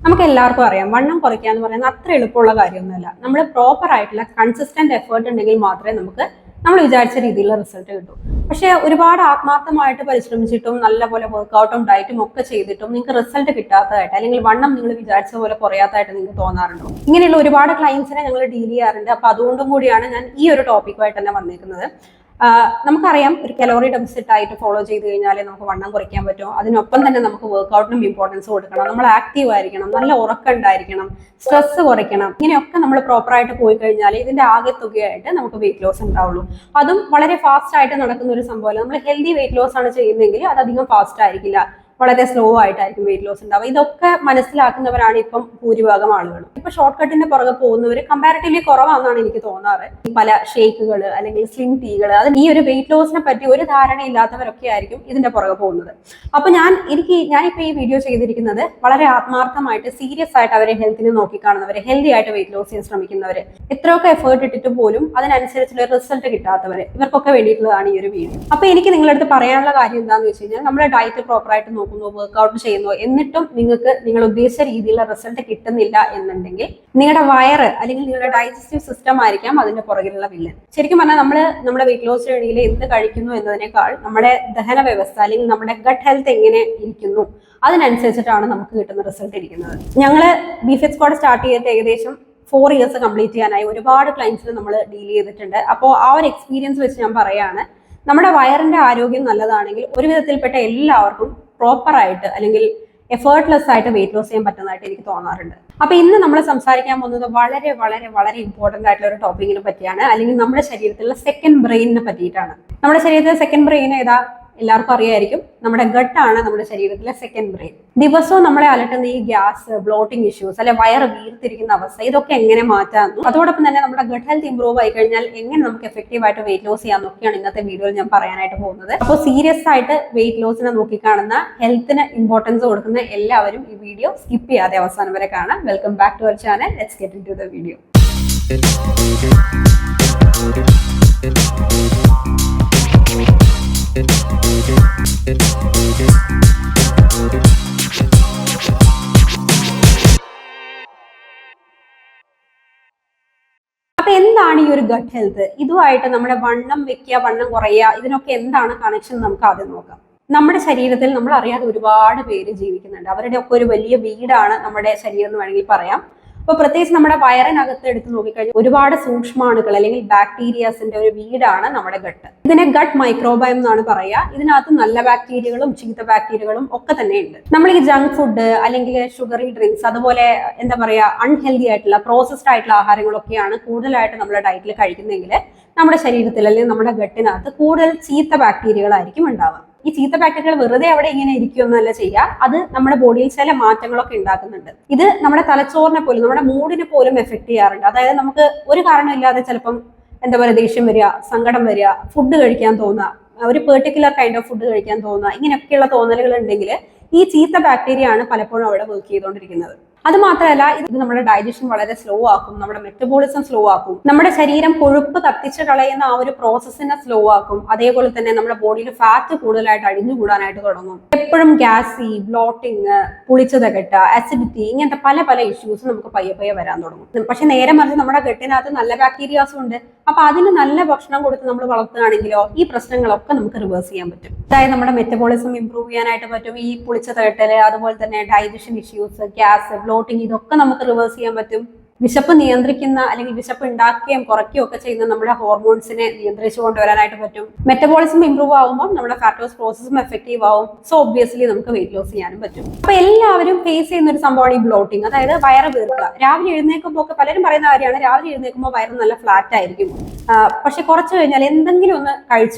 നമുക്ക് എല്ലാവർക്കും അറിയാം വണ്ണം കുറയ്ക്കുക എന്ന് പറയുന്നത് അത്ര എളുപ്പമുള്ള കാര്യമൊന്നുമല്ല. നമ്മൾ പ്രോപ്പർ ആയിട്ടുള്ള കൺസിസ്റ്റന്റ് എഫേർട്ട് ഉണ്ടെങ്കിൽ മാത്രമേ നമുക്ക് നമ്മൾ വിചാരിച്ച രീതിയിലുള്ള റിസൾട്ട് കിട്ടും. പക്ഷേ ഒരുപാട് ആത്മാർത്ഥമായിട്ട് പരിശ്രമിച്ചിട്ടും നല്ലപോലെ വർക്ക്ഔട്ടും ഡയറ്റും ഒക്കെ ചെയ്തിട്ടും നിങ്ങൾക്ക് റിസൾട്ട് കിട്ടാത്തതായിട്ട് അല്ലെങ്കിൽ വണ്ണം നിങ്ങൾ വിചാരിച്ച പോലെ കുറയാത്തതായിട്ട് നിങ്ങൾക്ക് തോന്നാറുണ്ടോ? ഇങ്ങനെയുള്ള ഒരുപാട് ക്ലയൻസിനെ ഞങ്ങൾ ഡീൽ ചെയ്യാറുണ്ട്. അപ്പൊ അതുകൊണ്ടും കൂടിയാണ് ഞാൻ ഈ ഒരു ടോപ്പിക്കുമായിട്ട് തന്നെ വന്നേക്കുന്നത്. നമുക്കറിയാം ഒരു കലോറി ഡെഫിസിറ്റ് ആയിട്ട് ഫോളോ ചെയ്ത് കഴിഞ്ഞാൽ നമുക്ക് വണ്ണം കുറയ്ക്കാൻ പറ്റും. അതിനൊപ്പം തന്നെ നമുക്ക് വർക്ക്ഔട്ടിനും ഇമ്പോർട്ടൻസ് കൊടുക്കണം, നമ്മൾ ആക്റ്റീവ് ആയിരിക്കണം, നല്ല ഉറക്കം ഉണ്ടായിരിക്കണം, സ്ട്രെസ് കുറയ്ക്കണം. ഇങ്ങനെയൊക്കെ നമ്മൾ പ്രോപ്പറായിട്ട് പോയി കഴിഞ്ഞാൽ ഇതിന്റെ ആകെ തുകയായിട്ട് നമുക്ക് വെയിറ്റ് ലോസ് ഉണ്ടാവുള്ളൂ. അതും വളരെ ഫാസ്റ്റ് ആയിട്ട് നടക്കുന്ന ഒരു സംഭവമല്ല. നമ്മൾ ഹെൽത്തി വെയിറ്റ് ലോസ് ആണ് ചെയ്യുന്നതെങ്കിൽ അത് അധികം ഫാസ്റ്റ് ആയിരിക്കില്ല, വളരെ സ്ലോ ആയിട്ടായിരിക്കും വെയിറ്റ് ലോസ് ഉണ്ടാവുക. ഇതൊക്കെ മനസ്സിലാക്കുന്നവരാണ് ഇപ്പം ഭൂരിഭാഗം ആളുകളും. ഇപ്പൊ ഷോർട്ട് കട്ടിന്റെ പുറകെ പോകുന്നവർ കമ്പാരിറ്റീവ്ലി കുറവാണെന്നാണ് എനിക്ക് തോന്നാറ്. പല ഷേക്കുകൾ അല്ലെങ്കിൽ സ്ലിം ടീകൾ, അത് ഈ ഒരു വെയിറ്റ് ലോസിനെ പറ്റി ഒരു ധാരണ ഇല്ലാത്തവരൊക്കെ ആയിരിക്കും ഇതിന്റെ പുറകെ പോകുന്നത്. അപ്പൊ ഞാനിപ്പോ ഈ വീഡിയോ ചെയ്തിരിക്കുന്നത് വളരെ ആത്മാർത്ഥമായിട്ട് സീരിയസ് ആയിട്ട് അവരെ ഹെൽത്തിനെ നോക്കിക്കാണുന്നവര്, ഹെൽത്തി ആയിട്ട് വെയിറ്റ് ലോസ് ചെയ്യാൻ ശ്രമിക്കുന്നവര്, എത്രയൊക്കെ എഫേർട്ട് ഇട്ടിട്ട് പോലും അതിനനുസരിച്ചുള്ള റിസൾട്ട് കിട്ടാത്തവര്, ഇവർക്കൊക്കെ വേണ്ടിയിട്ടുള്ളതാണ് ഈ ഒരു വീഡിയോ. അപ്പൊ എനിക്ക് നിങ്ങളുടെ അടുത്ത് പറയാനുള്ള കാര്യം എന്താണെന്ന് വെച്ച് കഴിഞ്ഞാൽ, നമ്മുടെ ഡയറ്റ് പ്രോപ്പറായിട്ട് വർക്ക്ഔട്ട് ചെയ്യുന്നു, എന്നിട്ടും നിങ്ങൾക്ക് നിങ്ങൾ ഉദ്ദേശിച്ച രീതിയിലുള്ള റിസൾട്ട് കിട്ടുന്നില്ല എന്നുണ്ടെങ്കിൽ നിങ്ങളുടെ വയറ് അല്ലെങ്കിൽ നിങ്ങളുടെ ഡൈജസ്റ്റീവ് സിസ്റ്റം ആയിരിക്കാം അതിന്റെ പുറകിലുള്ള വില്ലൻ. ശരിക്കും പറഞ്ഞാൽ നമ്മുടെ വെയിറ്റ് ലോസ് ജേണിയിൽ എന്ത് കഴിക്കുന്നു എന്നതിനേക്കാൾ നമ്മുടെ ദഹന വ്യവസ്ഥ അല്ലെങ്കിൽ നമ്മുടെ ഗട്ട് ഹെൽത്ത് എങ്ങനെ ഇരിക്കുന്നു അതിനനുസരിച്ചിട്ടാണ് നമുക്ക് കിട്ടുന്ന റിസൾട്ട് ഇരിക്കുന്നത്. ഞങ്ങള് ബിഫിറ്റ് സ്ക്വാഡ് സ്റ്റാർട്ട് ചെയ്തിട്ട് ഏകദേശം 4 ഇയേഴ്സ് കംപ്ലീറ്റ് ചെയ്യാനായി ഒരുപാട് ക്ലയൻസിന് നമ്മൾ ഡീൽ ചെയ്തിട്ടുണ്ട്. അപ്പോൾ ആ ഒരു എക്സ്പീരിയൻസ് വെച്ച് ഞാൻ പറയാണ്, നമ്മുടെ വയറിന്റെ ആരോഗ്യം നല്ലതാണെങ്കിൽ ഒരു വിധത്തിൽപ്പെട്ട എല്ലാവർക്കും പ്രോപ്പറായിട്ട് അല്ലെങ്കിൽ എഫേർട്ട്ലെസ് ആയിട്ട് വെയിറ്റ് ലോസ് ചെയ്യാൻ പറ്റുന്നതായിട്ട് എനിക്ക് തോന്നാറുണ്ട്. അപ്പൊ ഇന്ന് നമ്മൾ സംസാരിക്കാൻ പോകുന്നത് വളരെ വളരെ വളരെ ഇമ്പോർട്ടന്റ് ആയിട്ടുള്ള ഒരു ടോപ്പിക്കിനെ പറ്റിയാണ്, അല്ലെങ്കിൽ നമ്മുടെ ശരീരത്തിലുള്ള സെക്കൻഡ് ബ്രെയിനിനെ പറ്റിയിട്ടാണ്. നമ്മുടെ ശരീരത്തിലെ സെക്കൻഡ് ബ്രെയിൻ ഏതാ? എല്ലാവർക്കും അറിയായിരിക്കും, നമ്മുടെ ഗട്ടാണ് നമ്മുടെ ശരീരത്തിലെ സെക്കൻഡ് ബ്രെയിൻ. ദിവസവും നമ്മളെ അലട്ടുന്ന ഈ ഗ്യാസ്, ബ്ലോട്ടിംഗ് ഇഷ്യൂസ്, അല്ലെ വയറ് വീർത്തിരിക്കുന്ന അവസ്ഥ, ഇതൊക്കെ എങ്ങനെ മാറ്റാമെന്നും അതോടൊപ്പം തന്നെ നമ്മുടെ ഗട്ട് ഹെൽത്ത് ഇംപ്രൂവ് ആയി കഴിഞ്ഞാൽ എങ്ങനെ നമുക്ക് എഫക്റ്റീവ് ആയിട്ട് വെയിറ്റ് ലോസ് ചെയ്യാമെന്നൊക്കെയാണ് ഇന്നത്തെ വീഡിയോയിൽ ഞാൻ പറയാനായിട്ട് പോകുന്നത്. അപ്പോൾ സീരിയസ് ആയിട്ട് വെയിറ്റ് ലോസിനെ നോക്കിക്കാണുന്ന, ഹെൽത്തിന് ഇമ്പോർട്ടൻസ് കൊടുക്കുന്ന എല്ലാവരും ഈ വീഡിയോ സ്കിപ്പ് ചെയ്യാതെ അവസാനം വരെ കാണാം. Welcome back to our channel. Let's get into the video. അപ്പൊ എന്താണ് ഈ ഒരു ഗട്ട് ഹെൽത്ത്? ഇതുമായിട്ട് നമ്മുടെ വണ്ണം വെക്കുക, വണ്ണം കുറയുക, ഇതിനൊക്കെ എന്താണ് കണക്ഷൻ നമുക്ക് ആദ്യം നോക്കാം. നമ്മുടെ ശരീരത്തിൽ നമ്മൾ അറിയാതെ ഒരുപാട് പേര് ജീവിക്കുന്നുണ്ട്. അവരുടെ ഒക്കെ ഒരു വലിയ വീടാണ് നമ്മുടെ ശരീരം എന്ന് വേണമെങ്കിൽ പറയാം. അപ്പൊ പ്രത്യേകിച്ച് നമ്മുടെ വയറിനകത്ത് എടുത്ത് നോക്കിക്കഴിഞ്ഞാൽ ഒരുപാട് സൂക്ഷ്മാണുക്കൾ അല്ലെങ്കിൽ ബാക്ടീരിയാസിന്റെ ഒരു വീടാണ് നമ്മുടെ ഗട്ട്. ഇതിനെ ഗട്ട് മൈക്രോബയം എന്നാണ് പറയുക. ഇതിനകത്ത് നല്ല ബാക്ടീരിയകളും ചീത്ത ബാക്ടീരിയകളും ഒക്കെ തന്നെ ഉണ്ട്. നമ്മൾ ഈ ജങ്ക് ഫുഡ് അല്ലെങ്കിൽ ഷുഗറി ഡ്രിങ്ക്സ്, അതുപോലെ എന്താ പറയുക, അൺഹെൽത്തി ആയിട്ടുള്ള പ്രോസസ്ഡ് ആയിട്ടുള്ള ആഹാരങ്ങളൊക്കെയാണ് കൂടുതലായിട്ട് നമ്മുടെ ഡയറ്റിൽ കഴിക്കുന്നെങ്കിൽ നമ്മുടെ ശരീരത്തിൽ അല്ലെങ്കിൽ നമ്മുടെ ഗട്ടിനകത്ത് കൂടുതൽ ചീത്ത ബാക്ടീരിയകളായിരിക്കും ഉണ്ടാവുക. ഈ ചീത്ത ബാക്ടീരിയകൾ വെറുതെ അവിടെ ഇങ്ങനെ ഇരിക്കുകയൊന്നുമല്ല ചെയ്യുക, അത് നമ്മുടെ ബോഡിയിൽ ചില മാറ്റങ്ങളൊക്കെ ഉണ്ടാക്കുന്നുണ്ട്. ഇത് നമ്മുടെ തലച്ചോറിനെ പോലും നമ്മുടെ മൂഡിനെ പോലും എഫക്ട് ചെയ്യാറുണ്ട്. അതായത് നമുക്ക് ഒരു കാരണമില്ലാതെ ചിലപ്പം എന്താ പറയുക, ദേഷ്യം വരിക, സങ്കടം വരിക, ഫുഡ് കഴിക്കാൻ തോന്നുക, ഒരു പെർട്ടിക്കുലർ കൈൻഡ് ഓഫ് ഫുഡ് കഴിക്കാൻ തോന്നുക, ഇങ്ങനെയൊക്കെയുള്ള തോന്നലുകൾ ഉണ്ടെങ്കിൽ ഈ ചീത്ത ബാക്ടീരിയ ആണ് പലപ്പോഴും അവിടെ വർക്ക് ചെയ്തുകൊണ്ടിരിക്കുന്നത്. അത് മാത്രമല്ല, ഇത് നമ്മുടെ ഡൈജഷൻ വളരെ സ്ലോ ആക്കും, നമ്മുടെ മെറ്റബോളിസം സ്ലോ ആക്കും, നമ്മുടെ ശരീരം കൊഴുപ്പ് കത്തിച്ച് കളയുന്ന ആ ഒരു പ്രോസസ്സിനെ സ്ലോ ആക്കും. അതേപോലെ തന്നെ നമ്മുടെ ബോഡിയിൽ ഫാറ്റ് കൂടുതലായിട്ട് അടിഞ്ഞുകൂടാനായിട്ട് തുടങ്ങും. എപ്പോഴും ഗ്യാസി, ബ്ലോട്ടിങ്, പുളിച്ചതകട്ട, അസിഡിറ്റി, ഇങ്ങനത്തെ പല പല ഇഷ്യൂസ് നമുക്ക് പയ്യെ വരാൻ തുടങ്ങും. പക്ഷെ നേരെ മറിച്ച് നമ്മുടെ ഗട്ടിനകത്ത് നല്ല ബാക്ടീരിയാസും ഉണ്ട്. അപ്പൊ അതിന് നല്ല ഭക്ഷണം കൊടുത്ത് നമ്മൾ വളർത്തുകയാണെങ്കിലോ ഈ പ്രശ്നങ്ങളൊക്കെ നമുക്ക് റിവേഴ്സ് ചെയ്യാൻ പറ്റും. അതായത് നമ്മുടെ മെറ്റബോളിസം ഇംപ്രൂവ് ചെയ്യാനായിട്ട് പറ്റും. ഈ പുളിച്ചതകട്ടല്, അതുപോലെ തന്നെ ഡൈജഷൻ ഇഷ്യൂസ്, ഗ്യാസ്, ബ്ലോട്ടിങ്, ഇതൊക്കെ നമുക്ക് റിവേഴ്സ് ചെയ്യാൻ പറ്റും. വിശപ്പ് നിയന്ത്രിക്കുന്ന അല്ലെങ്കിൽ വിശപ്പ് ഉണ്ടാക്കുകയും കുറയ്ക്കുകയും ഒക്കെ ചെയ്യുന്ന നമ്മുടെ ഹോർമോൺസിനെ നിയന്ത്രിച്ചു കൊണ്ടുവരാനായിട്ട് പറ്റും. മെറ്റബോളിസം ഇംപ്രൂവ് ആകുമ്പോൾ നമ്മുടെ ഫാറ്റ് പ്രോസസ്സും എഫക്റ്റീവ് ആവും. സോ ഒബ്വിയസ്ലി നമുക്ക് വെയിറ്റ് ലോസ് ചെയ്യാനും പറ്റും. അപ്പൊ എല്ലാവരും ഫേസ് ചെയ്യുന്ന ഒരു സംഭവമാണ് ഈ ബ്ലോട്ടിങ്, അതായത് വയറ് വീർക്കുക. രാവിലെ എഴുന്നേൽക്കുമ്പോൾ ഒക്കെ പലരും പറയുന്ന കാര്യമാണ്, രാവിലെ എഴുന്നേൽക്കുമ്പോൾ വയറ് നല്ല ഫ്ലാറ്റ് ആയിരിക്കും. പക്ഷെ കുറച്ച് കഴിഞ്ഞാൽ എന്തെങ്കിലും ഒന്ന്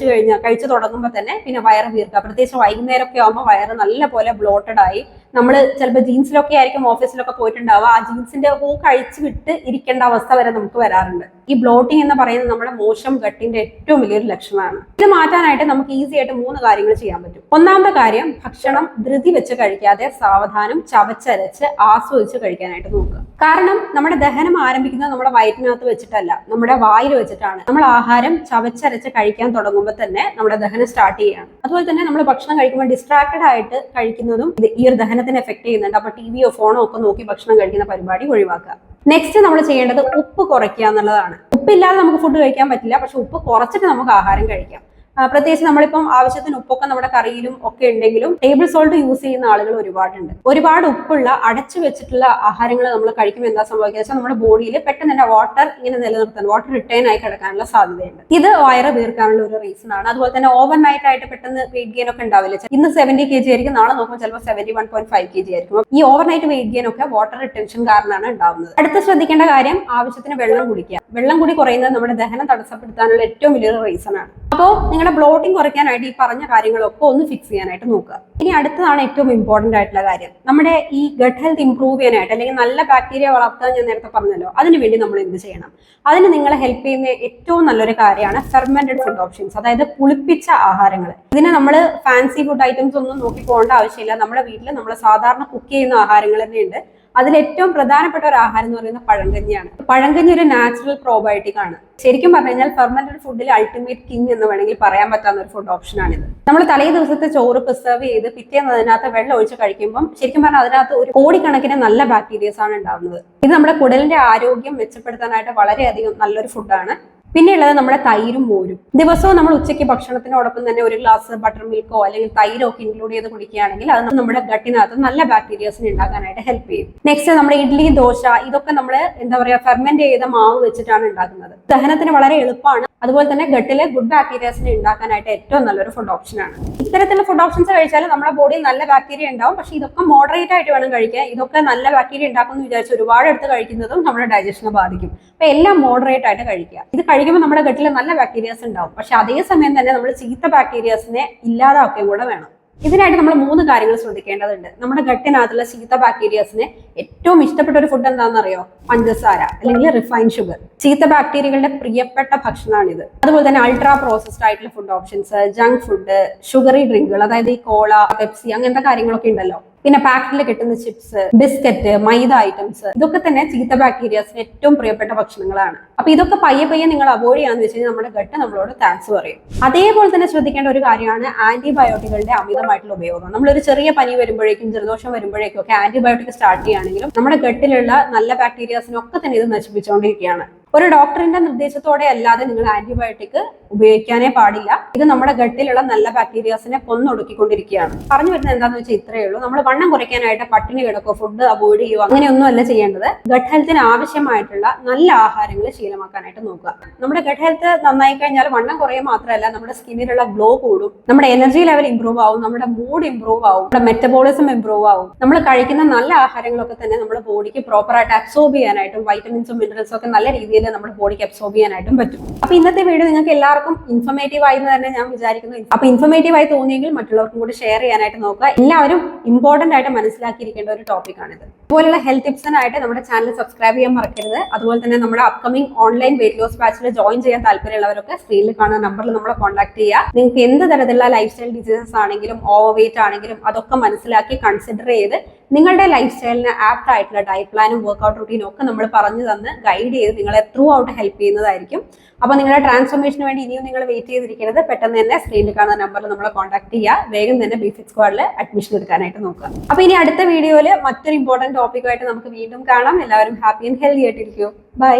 കഴിച്ചു തുടങ്ങുമ്പോൾ തന്നെ പിന്നെ വയറ് വീർക്കുക. പ്രത്യേകിച്ച് വൈകുന്നേരമൊക്കെ ആകുമ്പോൾ വയറ് നല്ല പോലെ ബ്ലോട്ടഡ് ആയി, നമ്മൾ ചിലപ്പോൾ ജീൻസിലൊക്കെ ആയിരിക്കും ഓഫീസിലൊക്കെ പോയിട്ടുണ്ടാവുക, ആ ജീൻസിന്റെ ഹൂ കഴിച്ച് വിട്ട് ഇരിക്കേണ്ട അവസ്ഥ വരെ നമുക്ക് വരാറുണ്ട്. ഈ ബ്ലോട്ടിംഗ് എന്ന് പറയുന്നത് നമ്മുടെ മോശം ഗട്ടിന്റെ ഏറ്റവും വലിയൊരു ലക്ഷണമാണ്. ഇത് മാറ്റാനായിട്ട് നമുക്ക് ഈസി ആയിട്ട് 3 കാര്യങ്ങൾ ചെയ്യാൻ പറ്റും. ഒന്നാമത്തെ കാര്യം, ഭക്ഷണം ധൃതി വെച്ച് കഴിക്കാതെ സാവധാനം ചവച്ചരച്ച് ആസ്വദിച്ച് കഴിക്കാനായിട്ട് നോക്കുക. കാരണം നമ്മുടെ ദഹനം ആരംഭിക്കുന്നത് നമ്മുടെ വയറ്റിനകത്ത് വെച്ചിട്ടല്ല, നമ്മുടെ വായിൽ വെച്ചിട്ടാണ്. നമ്മൾ ആഹാരം ചവച്ചരച്ച് കഴിക്കാൻ തുടങ്ങുമ്പോൾ തന്നെ നമ്മുടെ ദഹനം സ്റ്റാർട്ട് ചെയ്യുകയാണ്. അതുപോലെ തന്നെ നമ്മൾ ഭക്ഷണം കഴിക്കുമ്പോൾ ഡിസ്ട്രാക്റ്റഡ് ആയിട്ട് കഴിക്കുന്നതും ഈ ഒരു ദഹനത്തിന് എഫക്ട് ചെയ്യുന്നുണ്ട്. അപ്പൊ ടിവിയോ ഫോണോ ഒക്കെ നോക്കി ഭക്ഷണം കഴിക്കുന്ന പരിപാടി ഒഴിവാക്കുക. നെക്സ്റ്റ് നമ്മൾ ചെയ്യേണ്ടത് ഉപ്പ് കുറയ്ക്കുക എന്നുള്ളതാണ്. ഉപ്പില്ലാതെ നമുക്ക് ഫുഡ് കഴിക്കാൻ പറ്റില്ല, പക്ഷെ ഉപ്പ് കുറച്ചിട്ട് നമുക്ക് ആഹാരം കഴിക്കാം. പ്രത്യേകിച്ച് നമ്മളിപ്പം ആവശ്യത്തിന് ഉപ്പൊക്കെ നമ്മുടെ കറിയിലും ഒക്കെ ഉണ്ടെങ്കിലും ടേബിൾ സോൾട്ട് യൂസ് ചെയ്യുന്ന ആളുകൾ ഒരുപാടുണ്ട്. ഒരുപാട് ഉപ്പുള്ള അടച്ചു വെച്ചിട്ടുള്ള ആഹാരങ്ങൾ നമ്മൾ കഴിക്കുമ്പോൾ എന്താ സംഭവിക്കുക വെച്ചാൽ നമ്മുടെ ബോഡിയിൽ പെട്ടെന്ന് തന്നെ വാട്ടർ ഇങ്ങനെ നിലനിർത്താൻ, വാട്ടർ റിട്ടേൺ ആയി കിടക്കാനുള്ള സാധ്യതയുണ്ട്. ഇത് വയറ് വീർക്കാനുള്ള ഒരു റീസൺ ആണ്. അതുപോലെ തന്നെ ഓവർ നൈറ്റ് ആയിട്ട് പെട്ടെന്ന് വെയിറ്റ് ഗെയിൻ ഒക്കെ ഉണ്ടാവില്ല. ഇന്ന് 70 kg ആയിരിക്കും, നാളെ നോക്കുമ്പോൾ ചിലപ്പോൾ 71.5 kg ആയിരിക്കും. ഈ ഓവർ നൈറ്റ് വെയിറ്റ് ഗെയിൻ ഒക്കെ വാട്ടർ റിട്ടൻഷൻ കാരണമാണ് ഉണ്ടാവുന്നത്. അടുത്ത ശ്രദ്ധിക്കേണ്ട കാര്യം, ആവശ്യത്തിന് വെള്ളം കുടിക്കുക. വെള്ളം കൂടി കുറയുന്നത് നമ്മുടെ ദഹനം തടസ്സപ്പെടുത്താനുള്ള ഏറ്റവും വലിയൊരു റീസൺ ആണ്. അപ്പോൾ നിങ്ങളുടെ ബ്ലോട്ടിംഗ് കുറയ്ക്കാനായിട്ട് ഈ പറഞ്ഞ കാര്യങ്ങളൊക്കെ ഒന്ന് ഫിക്സ് ചെയ്യാനായിട്ട് നോക്കുക. ഇനി അടുത്തതാണ് ഏറ്റവും ഇമ്പോർട്ടന്റ് ആയിട്ടുള്ള കാര്യം, നമ്മുടെ ഈ ഗട്ട് ഹെൽത്ത് ഇംപ്രൂവ് ചെയ്യാനായിട്ട് അല്ലെങ്കിൽ നല്ല ബാക്ടീരിയ വളർത്താൻ ഞാൻ നേരത്തെ പറഞ്ഞല്ലോ, അതിനുവേണ്ടി നമ്മൾ എന്ത് ചെയ്യണം? അതിന് നിങ്ങളെ ഹെൽപ്പ് ചെയ്യുന്ന ഏറ്റവും നല്ലൊരു കാര്യമാണ് ഫെർമെന്റഡ് ഫുഡ് ഓപ്ഷൻസ്, അതായത് പുളിപ്പിച്ച ആഹാരങ്ങൾ. ഇതിന് നമ്മൾ ഫാൻസി ഫുഡ് ഐറ്റംസ് ഒന്നും നോക്കി പോകേണ്ട ആവശ്യമില്ല. നമ്മുടെ വീട്ടിൽ നമ്മൾ സാധാരണ കുക്ക് ചെയ്യുന്ന ആഹാരങ്ങൾ തന്നെയുണ്ട്. അതിൽ ഏറ്റവും പ്രധാനപ്പെട്ട ഒരു ആഹാരം എന്ന് പറയുന്നത് പഴങ്കഞ്ഞിയാണ്. പഴങ്കഞ്ഞി ഒരു നാച്ചുറൽ പ്രോബയോട്ടിക് ആണ്. ശരിക്കും പറഞ്ഞു കഴിഞ്ഞാൽ ഫെർമെന്റഡ് ഫുഡിൽ അൾട്ടിമേറ്റ് കിങ് എന്ന് വേണമെങ്കിൽ പറയാൻ പറ്റാവുന്ന ഒരു ഫുഡ് ഓപ്ഷനാണിത്. നമ്മൾ തലേ ദിവസത്തെ ചോറ് പ്രിസർവ് ചെയ്ത് പിറ്റേന്ന് അതിനകത്ത് വെള്ളം ഒഴിച്ച് കഴിക്കുമ്പോൾ ശരിക്കും പറഞ്ഞാൽ അതിനകത്ത് ഒരു കോടിക്കണക്കിന് നല്ല ബാക്ടീരിയസ് ആണ് ഉണ്ടാവുന്നത്. ഇത് നമ്മുടെ കുടലിന്റെ ആരോഗ്യം മെച്ചപ്പെടുത്താനായിട്ട് വളരെയധികം നല്ലൊരു ഫുഡാണ്. പിന്നെ ഉള്ളത് നമ്മുടെ തൈരും മോരും. ദിവസവും നമ്മൾ ഉച്ചയ്ക്ക് ഭക്ഷണത്തിനോടൊപ്പം തന്നെ ഒരു ഗ്ലാസ് ബട്ടർ മിൽക്കോ അല്ലെങ്കിൽ തൈരോ ഒക്കെ ഇൻക്ലൂഡ് ചെയ്ത് കുടിക്കുകയാണെങ്കിൽ അത് നമ്മുടെ ഗട്ടിനകത്ത് നല്ല ബാക്ടീരിയസിനെ ഉണ്ടാക്കാനായിട്ട് ഹെൽപ്പ് ചെയ്യും. നെക്സ്റ്റ് നമ്മുടെ ഇഡ്ഡലി, ദോശ ഇതൊക്കെ നമ്മൾ എന്താ പറയുക ഫെർമെന്റ് ചെയ്ത മാവ് വെച്ചിട്ടാണ് ഉണ്ടാക്കുന്നത്. ദഹനത്തിന് വളരെ എളുപ്പമാണ്. അതുപോലെ തന്നെ ഗട്ടിലെ ഗുഡ് ബാക്ടീരിയസിനെ ഉണ്ടാക്കാനായിട്ട് ഏറ്റവും നല്ലൊരു ഫുഡ് ഓപ്ഷനാണ്. ഇത്തരത്തിലുള്ള ഫുഡ് ഓപ്ഷൻസ് കഴിച്ചാൽ നമ്മുടെ ബോഡിയിൽ നല്ല ബാക്ടീരിയ ഉണ്ടാവും. പക്ഷെ ഇതൊക്കെ മോഡറേറ്റ് ആയിട്ട് വേണം കഴിക്കാൻ. ഇതൊക്കെ നല്ല ബാക്ടീരിയ ഉണ്ടാക്കുമെന്ന് വിചാരിച്ച് ഒരുപാട് എടുത്ത് കഴിക്കുന്നതും നമ്മുടെ ഡൈജഷനെ ബാധിക്കും. അപ്പൊ എല്ലാം മോഡറേറ്റ് ആയിട്ട് കഴിക്കുക. ഇത് കഴിക്കുമ്പോൾ നമ്മുടെ ഗട്ടിൽ നല്ല ബാക്ടീരിയസ് ഉണ്ടാവും. പക്ഷെ അതേസമയം തന്നെ നമ്മൾ ചീത്ത ബാക്ടീരിയസിനെ ഇല്ലാതാക്കുകയും കൂടെ വേണം. ഇതിനായിട്ട് നമ്മൾ 3 കാര്യങ്ങൾ ശ്രദ്ധിക്കേണ്ടതുണ്ട്. നമ്മുടെ ഗട്ടിനകത്തുള്ള ചീത്ത ബാക്ടീരിയസിന് ഏറ്റവും ഇഷ്ടപ്പെട്ട ഒരു ഫുഡ് എന്താണെന്നറിയോ? പഞ്ചസാര അല്ലെങ്കിൽ റിഫൈൻഡ് ഷുഗർ. ചീത്ത ബാക്ടീരിയകളുടെ പ്രിയപ്പെട്ട ഭക്ഷണമാണിത്. അതുപോലെ തന്നെ അൾട്രാ പ്രോസസ്ഡ് ആയിട്ടുള്ള food options, junk food, sugary ഡ്രിങ്കുകൾ, അതായത് ഈ കോള, പെപ്സി അങ്ങനത്തെ കാര്യങ്ങളൊക്കെ ഉണ്ടല്ലോ. പിന്നെ പാക്കറ്റിൽ കിട്ടുന്ന ചിപ്സ്, ബിസ്ക്കറ്റ്, മൈദ ഐറ്റംസ് ഇതൊക്കെ തന്നെ ചീത്ത ബാക്ടീരിയസിന് ഏറ്റവും പ്രിയപ്പെട്ട ഭക്ഷണങ്ങളാണ്. അപ്പൊ ഇതൊക്കെ പയ്യെ നിങ്ങൾ അവോയ്ഡ് ചെയ്യാന്ന് വെച്ച് കഴിഞ്ഞാൽ നമ്മുടെ ഗട്ട് നമ്മളോട് താങ്ക്സ് പറയും. അതേപോലെ തന്നെ ശ്രദ്ധിക്കേണ്ട ഒരു കാര്യമാണ് ആന്റിബയോട്ടിക്കുകളുടെ അമിതമായിട്ടുള്ള ഉപയോഗം. നമ്മളൊരു ചെറിയ പനി വരുമ്പോഴേക്കും, ജലദോഷം വരുമ്പോഴേക്കും ഒക്കെ ആന്റിബയോട്ടിക് സ്റ്റാർട്ട് ചെയ്യുകയാണെങ്കിലും നമ്മുടെ ഗട്ടിലുള്ള നല്ല ബാക്ടീരിയസിനൊക്കെ തന്നെ ഇത് നശിപ്പിച്ചുകൊണ്ടിരിക്കുകയാണ്. ഒരു ഡോക്ടറിന്റെ നിർദ്ദേശത്തോടെ അല്ലാതെ നിങ്ങൾ ആന്റിബയോട്ടിക് ഉപയോഗിക്കാനേ പാടില്ല. ഇത് നമ്മുടെ ഗട്ടിലുള്ള നല്ല ബാക്ടീരിയസിനെ കൊന്നൊടുക്കിക്കൊണ്ടിരിക്കുകയാണ്. പറഞ്ഞു വരുന്നത് എന്താണെന്ന് വെച്ചാൽ ഇത്രയേ ഉള്ളൂ. നമ്മൾ വണ്ണം കുറയ്ക്കാനായിട്ട് പട്ടിണി കിടക്കോ, ഫുഡ് അവോയ്ഡ് ചെയ്യുക അങ്ങനെയൊന്നും അല്ല ചെയ്യേണ്ടത്. ഗട്ട് ഹെൽത്തിന് ആവശ്യമായിട്ടുള്ള നല്ല ആഹാരങ്ങൾ ശീലമാക്കാനായിട്ട് നോക്കുക. നമ്മുടെ ഗട്ട് ഹെൽത്ത് നന്നായി കഴിഞ്ഞാൽ വണ്ണം കുറയുക മാത്രമല്ല, നമ്മുടെ സ്കിന്നിലുള്ള ഗ്ലോ കൂടും, നമ്മുടെ എനർജി ലെവൽ ഇംപ്രൂവ് ആവും, നമ്മുടെ മൂഡ് ഇംപ്രൂവ് ആവും, നമ്മുടെ മെറ്റബോളിസം ഇംപ്രൂവ് ആവും. നമ്മൾ കഴിക്കുന്ന നല്ല ആഹാരങ്ങളൊക്കെ തന്നെ നമ്മുടെ ബോഡിക്ക് പ്രോപ്പറായിട്ട് അബ്സോർബ് ചെയ്യാനായിട്ടും വൈറ്റമിൻസും മിനറൽസും ഒക്കെ നല്ല രീതിയിൽ നമ്മുടെ ബോഡിക്ക് അബ്സോർബ് ചെയ്യാനായിട്ടും പറ്റും. അപ്പൊ ഇന്നത്തെ വീഡിയോ നിങ്ങൾക്ക് എല്ലാവർക്കും ഇൻഫോർമേറ്റീവ് ആയി എന്ന് തന്നെ ഞാൻ വിചാരിക്കുന്നു. അപ്പൊ ഇൻഫോർമേറ്റീവ് ആയി തോന്നിയെങ്കിൽ മറ്റുള്ളവർക്കും കൂടി ഷെയർ ചെയ്യാനായിട്ട് നോക്കുക. എല്ലാവരും ഇമ്പോർട്ടന്റ് ആയിട്ട് മനസ്സിലാക്കിയിരിക്കേണ്ട ഒരു ടോപ്പിക് ആണിത്. ഇതുപോലുള്ള ഹെൽത്ത് ടിപ്സിനായിട്ട് നമ്മുടെ ചാനൽ സബ്സ്ക്രൈബ് ചെയ്യാൻ മറക്കരുത്. അതുപോലെ തന്നെ നമ്മുടെ അപ്കമിംഗ് ഓൺലൈൻ വെയിറ്റ് ലോസ് ബാച്ചിൽ ജോയിൻ ചെയ്യാൻ താല്പര്യമുള്ളവരൊക്കെ സ്ക്രീനിൽ കാണുന്ന നമ്പറിൽ നമ്മളെ കോൺടാക്ട് ചെയ്യുക. നിങ്ങൾക്ക് എന്ത് തരത്തിലുള്ള ലൈഫ് സ്റ്റൈൽ ഡിസീസസ് ആണെങ്കിലും ഓവർ വെയിറ്റ് ആണെങ്കിലും അതൊക്കെ മനസ്സിലാക്കി കൺസിഡർ ചെയ്ത് നിങ്ങളുടെ ലൈഫ് സ്റ്റൈലിന് ആപ്റ്റ് ആയിട്ടുള്ള ഡയറ്റ് പ്ലാനും വർക്ക്ഔട്ട് റൂട്ടീനും ഒക്കെ നമ്മൾ പറഞ്ഞു തന്ന് ഗൈഡ് ചെയ്ത് നിങ്ങളെ ത്രൂ ഔട്ട് ഹെൽപ്പ് ചെയ്യുന്നതായിരിക്കും. അപ്പോൾ നിങ്ങളുടെ ട്രാൻസ്ഫോർമേഷന് വേണ്ടി ഇനിയും നിങ്ങൾ വെയിറ്റ് ചെയ്തിരിക്കരുത്. പെട്ടെന്ന് തന്നെ സ്ക്രീനിൽ കാണുന്ന നമ്പറിൽ നമ്മളെ കോൺടാക്ട് ചെയ്യുക. വേഗം തന്നെ ബിഫിറ്റ് സ്ക്വാഡിൽ അഡ്മിഷൻ എടുക്കാനായിട്ട് നോക്കുക. അപ്പോൾ ഇനി അടുത്ത വീഡിയോയിൽ മറ്റൊരു ഇമ്പോർട്ടന്റ് ടോപ്പിക്കുമായിട്ട് നമുക്ക് വീണ്ടും കാണാം. എല്ലാവരും ഹാപ്പി ആൻഡ് ഹെൽത്തി ആയിട്ടിരിക്കൂ. ബൈ.